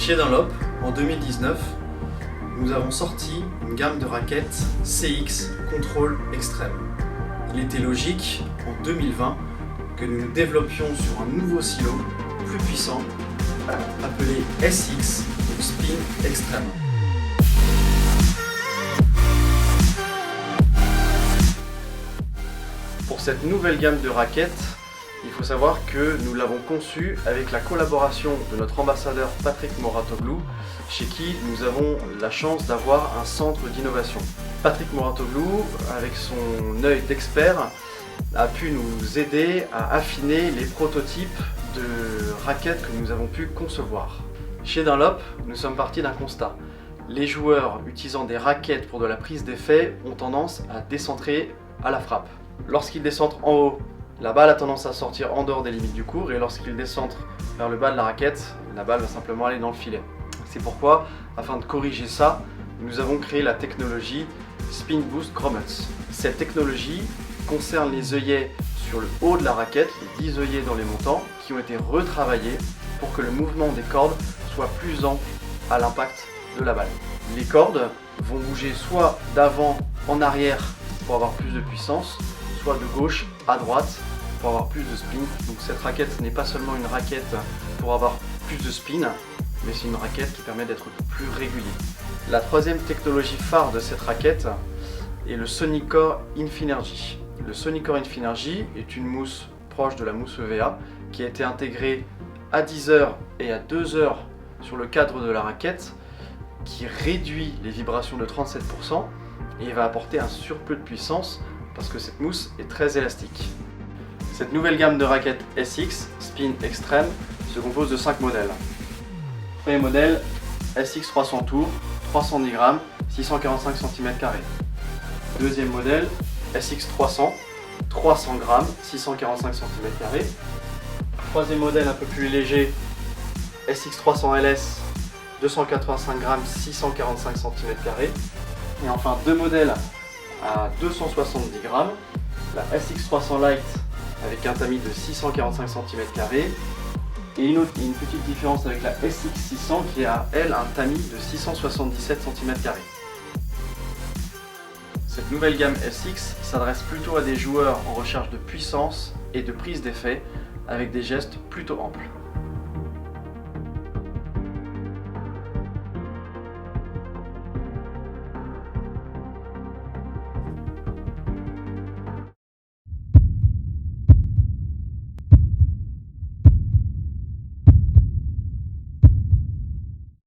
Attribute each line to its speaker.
Speaker 1: Chez Dunlop, en 2019, nous avons sorti une gamme de raquettes CX Control Extreme. Il était logique, en 2020, que nous nous développions sur un nouveau silo plus puissant, appelé SX, ou Spin Extreme. Pour cette nouvelle gamme de raquettes, il faut savoir que nous l'avons conçue avec la collaboration de notre ambassadeur Patrick Moratoglou, chez qui nous avons la chance d'avoir un centre d'innovation. Patrick Moratoglou, avec son œil d'expert, a pu nous aider à affiner les prototypes de raquettes que nous avons pu concevoir. Chez Dunlop, nous sommes partis d'un constat. Les joueurs utilisant des raquettes pour de la prise d'effet ont tendance à décentrer à la frappe. Lorsqu'ils descendent en haut, la balle a tendance à sortir en dehors des limites du court, et lorsqu'ils descendent vers le bas de la raquette, la balle va simplement aller dans le filet. C'est pourquoi, afin de corriger ça, nous avons créé la technologie Spin Boost Grommets. Cette technologie concerne les œillets sur le haut de la raquette, les 10 œillets dans les montants, qui ont été retravaillés pour que le mouvement des cordes soit plus ample à l'impact de la balle. Les cordes vont bouger soit d'avant en arrière pour avoir plus de puissance, soit de gauche à droite pour avoir plus de spin. Donc cette raquette n'est pas seulement une raquette pour avoir plus de spin, mais c'est une raquette qui permet d'être plus régulier. La troisième technologie phare de cette raquette est le Sonicor Infinergy. Le Sonicor Infinergy est une mousse proche de la mousse EVA qui a été intégrée à 10 heures et à 2 heures sur le cadre de la raquette, qui réduit les vibrations de 37% et va apporter un surplus de puissance parce que cette mousse est très élastique. Cette nouvelle gamme de raquettes SX Spin Extreme se compose de 5 modèles. Premier modèle, SX 300 tours, 310 grammes, 645 cm². Deuxième modèle, SX 300, 300 grammes, 645 cm². Troisième modèle un peu plus léger, SX 300 LS, 285 grammes, 645 cm². Et enfin deux modèles à 270 grammes, la SX 300 Lite avec un tamis de 645 cm² et une petite différence avec la SX 600 qui a elle un tamis de 677 cm². Cette nouvelle gamme SX s'adresse plutôt à des joueurs en recherche de puissance et de prise d'effet avec des gestes plutôt amples.